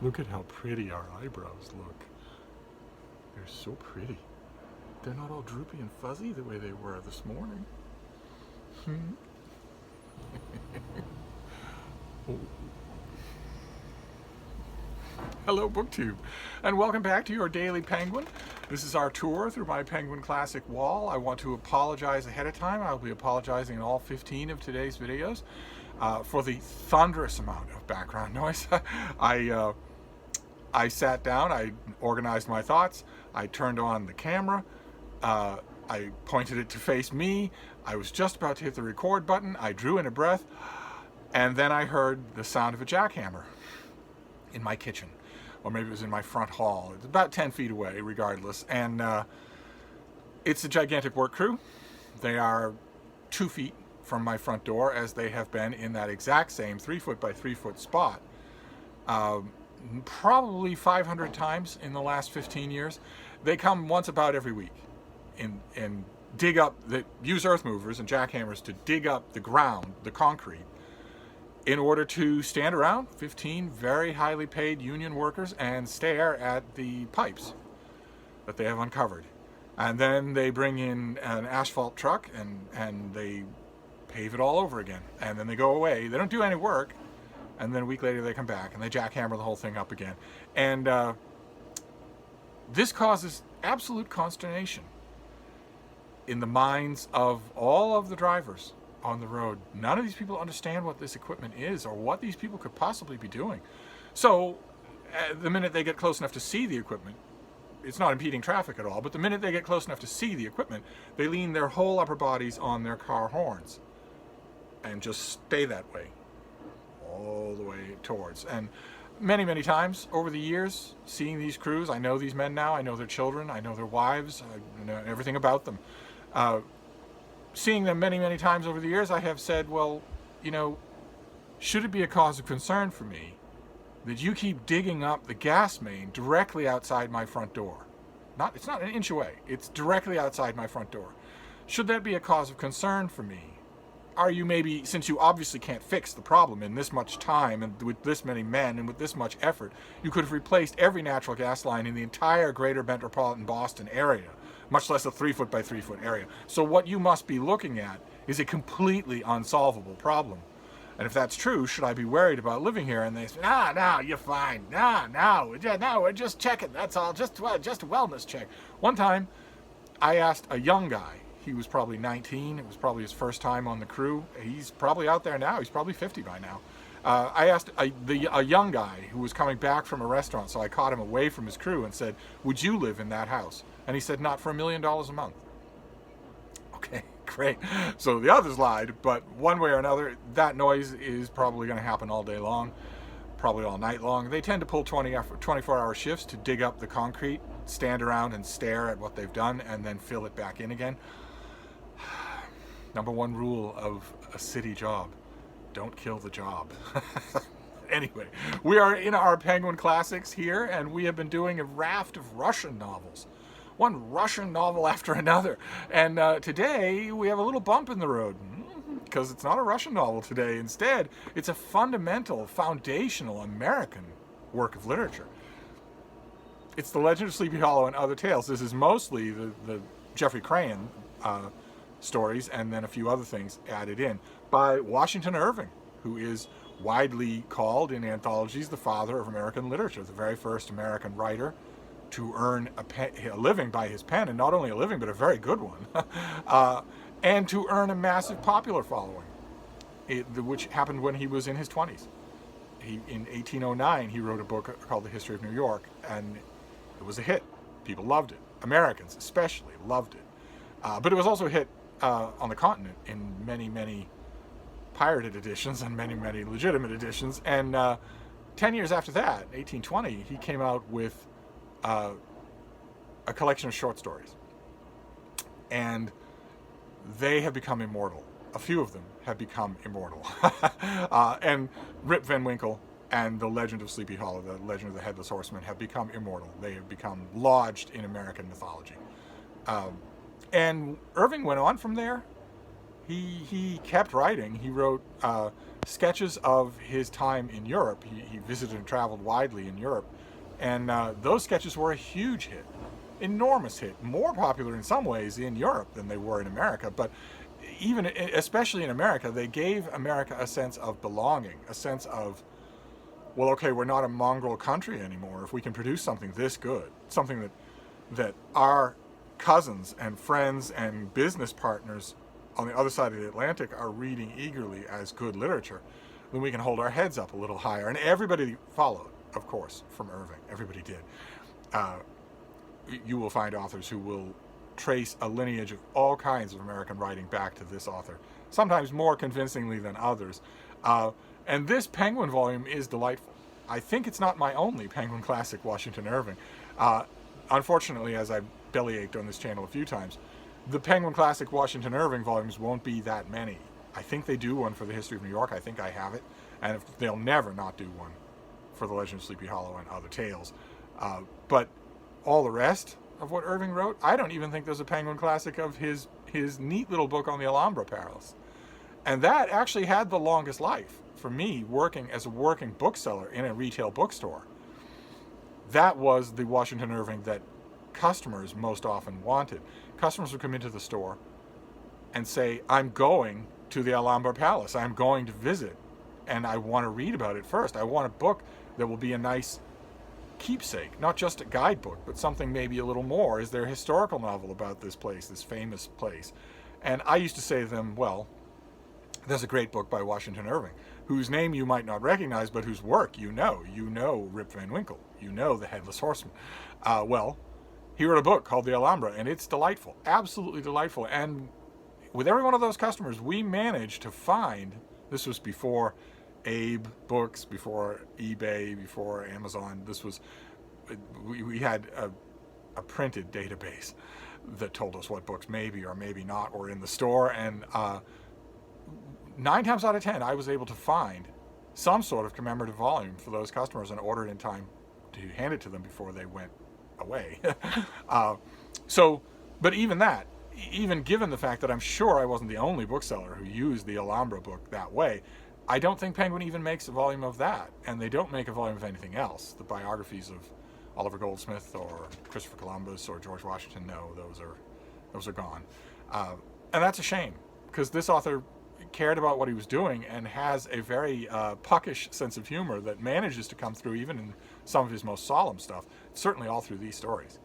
Look at how pretty our eyebrows look. They're so pretty. They're not all droopy and fuzzy the way they were this morning. Hmm? Oh. Hello, BookTube, and welcome back to your Daily Penguin. This is our tour through my Penguin Classic wall. I want to apologize ahead of time. I'll be apologizing in all 15 of today's videos for the thunderous amount of background noise. I sat down, I organized my thoughts, I turned on the camera, I pointed it to face me, I was just about to hit the record button, I drew in a breath, and then I heard the sound of a jackhammer in my kitchen, or maybe it was in my front hall. It's about 10 feet away, regardless, and it's a gigantic work crew. They are 2 feet from my front door, as they have been in that exact same 3 foot by 3 foot spot. Probably 500 times in the last 15 years. They come once about every week and dig up, use earth movers and jackhammers to dig up the ground, the concrete, in order to stand around 15 very highly paid union workers and stare at the pipes that they have uncovered. And then they bring in an asphalt truck and they pave it all over again. And then they go away. They don't do any work. And then a week later they come back and they jackhammer the whole thing up again. And this causes absolute consternation in the minds of all of the drivers on the road. None of these people understand what this equipment is or what these people could possibly be doing. So the minute they get close enough to see the equipment, it's not impeding traffic at all, but the minute they get close enough to see the equipment, they lean their whole upper bodies on their car horns and just stay that way all the way towards. And many, many times over the years, seeing these crews, I know these men now, I know their children, I know their wives, I know everything about them. Seeing them many, many times over the years, I have said, well, you know, should it be a cause of concern for me that you keep digging up the gas main directly outside my front door? It's not an inch away, it's directly outside my front door. Should that be a cause of concern for me? Are you maybe, since you obviously can't fix the problem in this much time and with this many men and with this much effort, you could have replaced every natural gas line in the entire greater metropolitan Boston area, much less a 3 foot by 3 foot area. So what you must be looking at is a completely unsolvable problem. And if that's true, should I be worried about living here? And they say, no, you're fine. No, we're just checking. That's all, just a wellness check. One time, I asked a young guy, he was probably 19. It was probably his first time on the crew. He's probably out there now. He's probably 50 by now. I asked a young guy who was coming back from a restaurant, so I caught him away from his crew and said, would you live in that house? And he said, not for $1 million a month. Okay, great. So the others lied, but one way or another, that noise is probably going to happen all day long, probably all night long. They tend to pull 24-hour shifts to dig up the concrete, stand around and stare at what they've done, and then fill it back in again. Number one rule of a city job: don't kill the job. Anyway, we are in our Penguin Classics here, and we have been doing a raft of Russian novels. One Russian novel after another. And today we have a little bump in the road, because it's not a Russian novel today. Instead, it's a fundamental, foundational American work of literature. It's The Legend of Sleepy Hollow and Other Tales. This is mostly the Jeffrey Crayon stories, and then a few other things added in, by Washington Irving, who is widely called in anthologies the father of American literature, the very first American writer to earn a living by his pen, and not only a living, but a very good one, and to earn a massive popular following, which happened when he was in his 20s. In 1809, he wrote a book called The History of New York, and it was a hit. People loved it. Americans especially loved it. But it was also a hit on the continent in many, many pirated editions and many, many legitimate editions. And 10 years after that, 1820, he came out with a collection of short stories. And they have become immortal. A few of them have become immortal. And Rip Van Winkle and The Legend of Sleepy Hollow, The Legend of the Headless Horseman, have become immortal. They have become lodged in American mythology. And Irving went on from there. he kept writing. He wrote sketches of his time in Europe. He visited and traveled widely in Europe, and those sketches were a huge hit, enormous hit, more popular in some ways in Europe than they were in America. But even, especially in America, they gave America a sense of belonging, a sense of, well, okay, we're not a mongrel country anymore. If we can produce something this good, something that our cousins and friends and business partners on the other side of the Atlantic are reading eagerly as good literature, then we can hold our heads up a little higher. And everybody followed, of course, from Irving. Everybody did. You will find authors who will trace a lineage of all kinds of American writing back to this author, sometimes more convincingly than others. And this Penguin volume is delightful. I think it's not my only Penguin classic, Washington Irving. Unfortunately, as I've bellyached on this channel a few times, the Penguin Classic Washington Irving volumes won't be that many. I think they do one for the History of New York. I think I have it. And if they'll never not do one for The Legend of Sleepy Hollow and other tales. But all the rest of what Irving wrote, I don't even think there's a Penguin Classic of his neat little book on the Alhambra Palace. And that actually had the longest life for me, working as a working bookseller in a retail bookstore. That was the Washington Irving that customers most often wanted. Customers would come into the store and say, I'm going to the Alhambra Palace. I'm going to visit, and I want to read about it first. I want a book that will be a nice keepsake, not just a guidebook, but something maybe a little more. Is there a historical novel about this place, this famous place? And I used to say to them, well, there's a great book by Washington Irving, whose name you might not recognize, but whose work you know. You know Rip Van Winkle. You know The Headless Horseman. Well, he wrote a book called The Alhambra, and it's delightful, absolutely delightful. And with every one of those customers, we managed to find, this was before Abe Books, before eBay, before Amazon. This was, we had a printed database that told us what books maybe or maybe not were in the store. And 9 times out of 10, I was able to find some sort of commemorative volume for those customers and order it in time to hand it to them before they went away. But even that, even given the fact that I'm sure I wasn't the only bookseller who used the Alhambra book that way, I don't think Penguin even makes a volume of that, and they don't make a volume of anything else. The biographies of Oliver Goldsmith or Christopher Columbus or George Washington, no, those are gone. And that's a shame, because this author cared about what he was doing and has a very puckish sense of humor that manages to come through even in some of his most solemn stuff, certainly all through these stories.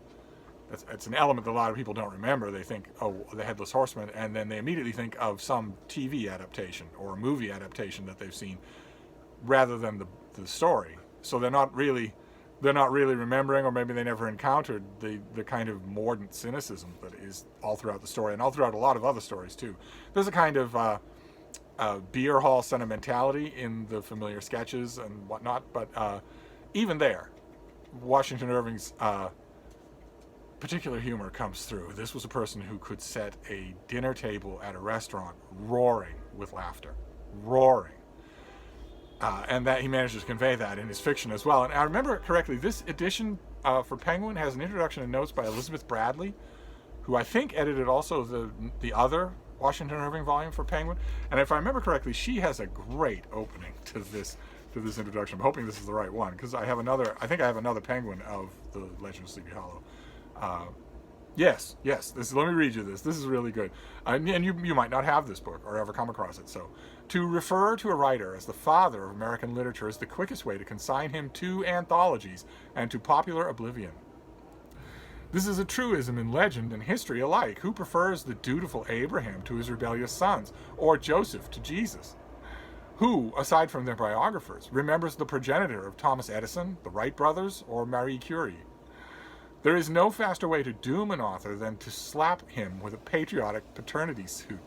It's an element that a lot of people don't remember. They think, oh, The Headless Horseman, and then they immediately think of some TV adaptation or a movie adaptation that they've seen rather than the story. So they're not really remembering, or maybe they never encountered the kind of mordant cynicism that is all throughout the story and all throughout a lot of other stories too. There's a kind of beer hall sentimentality in the familiar sketches and whatnot, but even there, Washington Irving's particular humor comes through. This was a person who could set a dinner table at a restaurant roaring with laughter, roaring. And that he manages to convey that in his fiction as well. And I remember correctly, this edition for Penguin has an introduction and notes by Elizabeth Bradley, who I think edited also the other Washington Irving volume for Penguin. And if I remember correctly, she has a great opening to this introduction. I'm hoping this is the right one, because I think I have another Penguin of The Legend of Sleepy Hollow. Yes, let me read you this. This is really good. And you might not have this book or ever come across it. So, to refer to a writer as the father of American literature is the quickest way to consign him to anthologies and to popular oblivion. This is a truism in legend and history alike. Who prefers the dutiful Abraham to his rebellious sons, or Joseph to Jesus? Who, aside from their biographers, remembers the progenitor of Thomas Edison, the Wright brothers, or Marie Curie? There is no faster way to doom an author than to slap him with a patriotic paternity suit.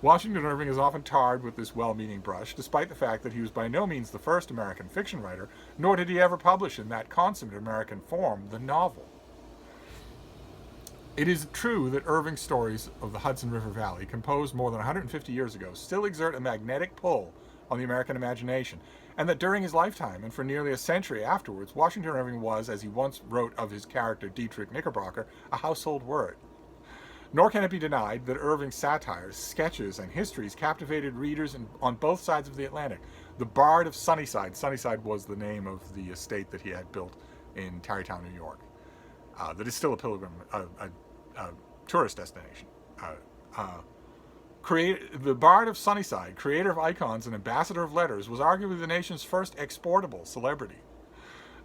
Washington Irving is often tarred with this well-meaning brush, despite the fact that he was by no means the first American fiction writer, nor did he ever publish in that consummate American form, the novel. It is true that Irving's stories of the Hudson River Valley, composed more than 150 years ago, still exert a magnetic pull on the American imagination, and that during his lifetime and for nearly a century afterwards, Washington Irving was, as he once wrote of his character Dietrich Knickerbocker, a household word. Nor can it be denied that Irving's satires, sketches, and histories captivated readers on both sides of the Atlantic. The Bard of Sunnyside. Sunnyside was the name of the estate that he had built in Tarrytown, New York. That is still a pilgrim, a tourist destination. The Bard of Sunnyside, creator of icons and ambassador of letters, was arguably the nation's first exportable celebrity,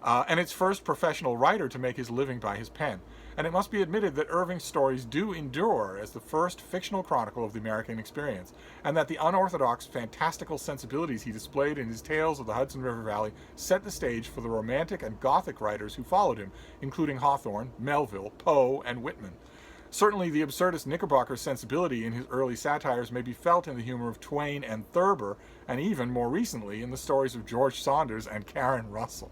and its first professional writer to make his living by his pen. And it must be admitted that Irving's stories do endure as the first fictional chronicle of the American experience, and that the unorthodox, fantastical sensibilities he displayed in his tales of the Hudson River Valley set the stage for the romantic and Gothic writers who followed him, including Hawthorne, Melville, Poe, and Whitman. Certainly the absurdist Knickerbocker's sensibility in his early satires may be felt in the humor of Twain and Thurber, and even more recently in the stories of George Saunders and Karen Russell.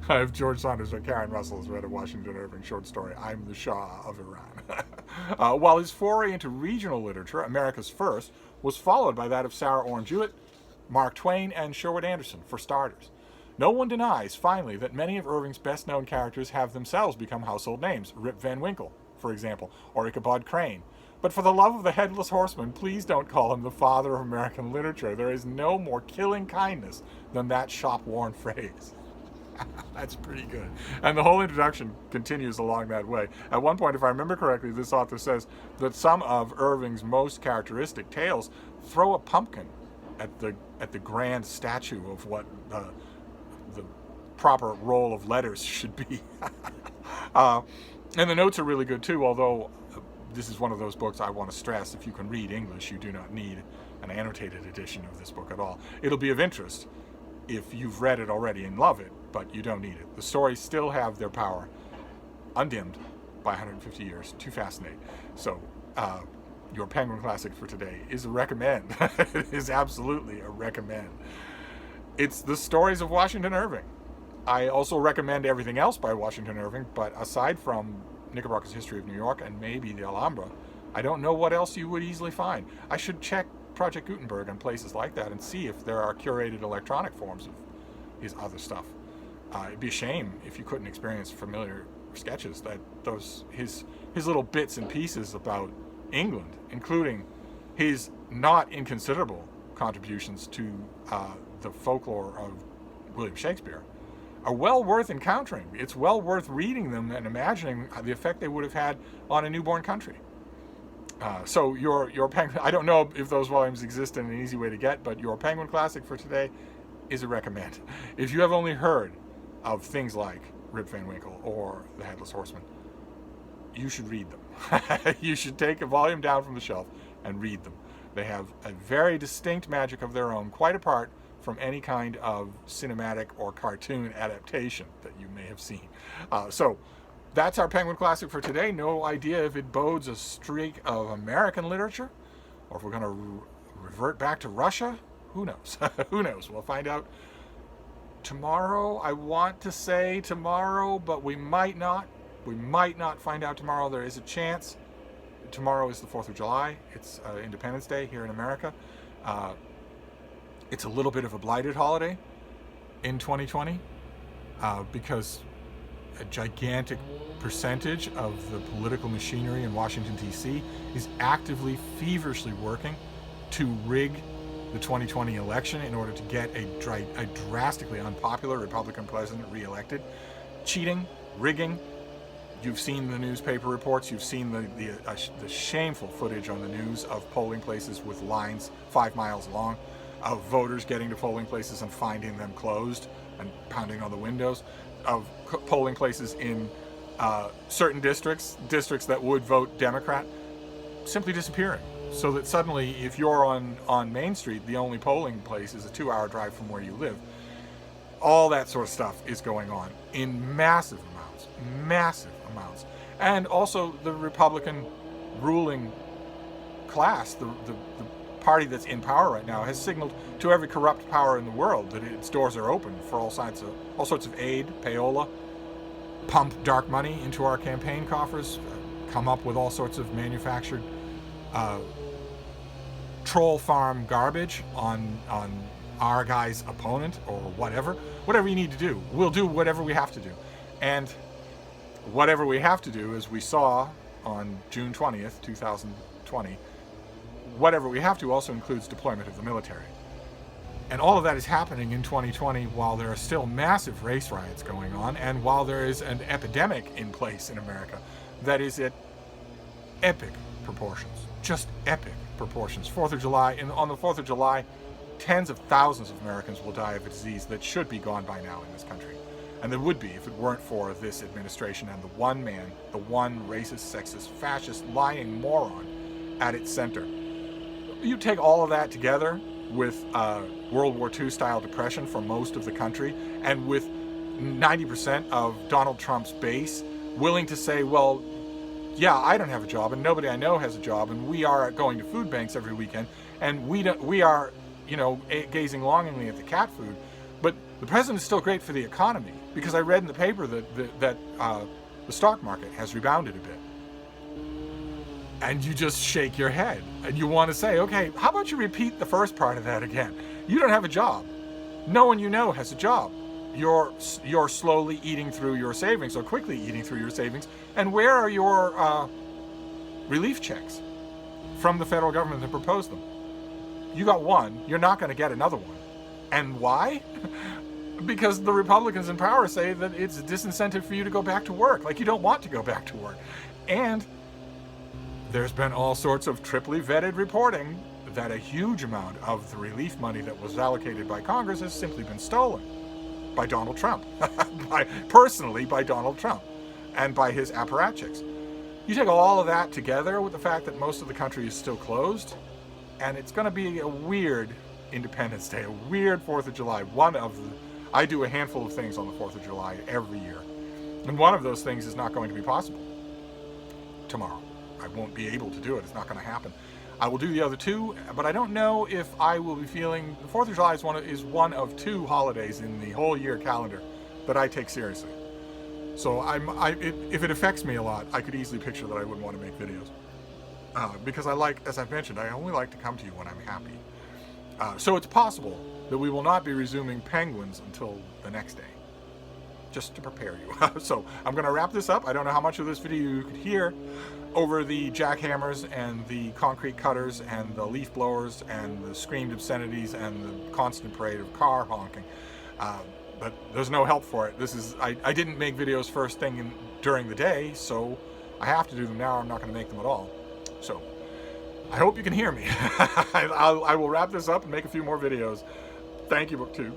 If George Saunders or Karen Russell has read a Washington Irving short story, I'm the Shah of Iran. While his foray into regional literature, America's First, was followed by that of Sarah Orne Jewett, Mark Twain, and Sherwood Anderson, for starters. No one denies, finally, that many of Irving's best-known characters have themselves become household names. Rip Van Winkle, for example, or Ichabod Crane. But for the love of the Headless Horseman, please don't call him the father of American literature. There is no more killing kindness than that shop-worn phrase. That's pretty good. And the whole introduction continues along that way. At one point, if I remember correctly, this author says that some of Irving's most characteristic tales throw a pumpkin at the grand statue of what the proper role of letters should be. And the notes are really good too, although this is one of those books I want to stress, if you can read English, you do not need an annotated edition of this book at all. It'll be of interest if you've read it already and love it, but you don't need it. The stories still have their power, undimmed by 150 years, to fascinate. So, your Penguin Classic for today is a recommend. It is absolutely a recommend. It's the stories of Washington Irving. I also recommend everything else by Washington Irving, but aside from Knickerbocker's History of New York and maybe the Alhambra, I don't know what else you would easily find. I should check Project Gutenberg and places like that and see if there are curated electronic forms of his other stuff. It'd be a shame if you couldn't experience familiar sketches, that his little bits and pieces about England, including his not inconsiderable contributions to the folklore of William Shakespeare, are well worth encountering. It's well worth reading them and imagining the effect they would have had on a newborn country. So your Penguin, I don't know if those volumes exist in an easy way to get, but your Penguin Classic for today is a recommend. If you have only heard of things like Rip Van Winkle or The Headless Horseman, you should read them. You should take a volume down from the shelf and read them. They have a very distinct magic of their own, quite apart from any kind of cinematic or cartoon adaptation that you may have seen. So that's our Penguin Classic for today. No idea if it bodes a streak of American literature, or if we're going to revert back to Russia. Who knows? Who knows? We'll find out tomorrow. I want to say tomorrow, but we might not. We might not find out tomorrow. There is a chance. Tomorrow is the 4th of July. It's Independence Day here in America. It's a little bit of a blighted holiday in 2020 because a gigantic percentage of the political machinery in Washington, D.C. is actively, feverishly working to rig the 2020 election in order to get a drastically unpopular Republican president reelected. Cheating, rigging. You've seen the newspaper reports. You've seen the shameful footage on the news of polling places with lines 5 miles long, of voters getting to polling places and finding them closed and pounding on the windows, of polling places in certain districts that would vote Democrat, simply disappearing. So that suddenly, if you're on Main Street, the only polling place is a 2-hour drive from where you live. All that sort of stuff is going on in massive amounts. And also the Republican ruling class, the party that's in power right now, has signaled to every corrupt power in the world that its doors are open for all sorts of aid, payola, pump dark money into our campaign coffers, come up with all sorts of manufactured troll farm garbage on our guy's opponent, or whatever you need to do. We'll do whatever we have to do. And whatever we have to do, as we saw on June 20th, 2020, whatever we have to also includes deployment of the military. And all of that is happening in 2020 while there are still massive race riots going on, and while there is an epidemic in place in America that is at epic proportions, just epic proportions. 4th of July, and on the 4th of July, tens of thousands of Americans will die of a disease that should be gone by now in this country. And there would be if it weren't for this administration and the one man, the one racist, sexist, fascist, lying moron at its center. You take all of that together with World War II style depression for most of the country, and with 90% of Donald Trump's base willing to say, well, yeah, I don't have a job and nobody I know has a job, and we are going to food banks every weekend, and we are, you know, gazing longingly at the cat food, but the president is still great for the economy, because I read in the paper that the stock market has rebounded a bit. And you just shake your head and you want to say, okay, how about you repeat the first part of that again? You don't have a job. No one you know has a job. You're slowly eating through your savings, or quickly eating through your savings. And where are your relief checks from the federal government that proposed them? You got one. You're not going to get another one. And why? Because the Republicans in power say that it's a disincentive for you to go back to work. Like, you don't want to go back to work. And there's been all sorts of triply vetted reporting that a huge amount of the relief money that was allocated by Congress has simply been stolen by Donald Trump, personally by Donald Trump and by his apparatchiks. You take all of that together with the fact that most of the country is still closed, and it's going to be a weird Independence Day, a weird 4th of July. I do a handful of things on the 4th of July every year, and one of those things is not going to be possible tomorrow. I won't be able to do it. It's not going to happen. I will do the other two, but I don't know if I will be feeling... The 4th of July is one of two holidays in the whole year calendar that I take seriously. So if it affects me a lot, I could easily picture that I wouldn't want to make videos. Because as I've mentioned, I only like to come to you when I'm happy. So it's possible that we will not be resuming penguins until the next day, just to prepare you. So I'm going to wrap this up. I don't know how much of this video you could hear over the jackhammers and the concrete cutters and the leaf blowers and the screamed obscenities and the constant parade of car honking. But there's no help for it. I didn't make videos first thing during the day, so I have to do them now. I'm not going to make them at all. So I hope you can hear me. I will wrap this up and make a few more videos. Thank you, BookTube.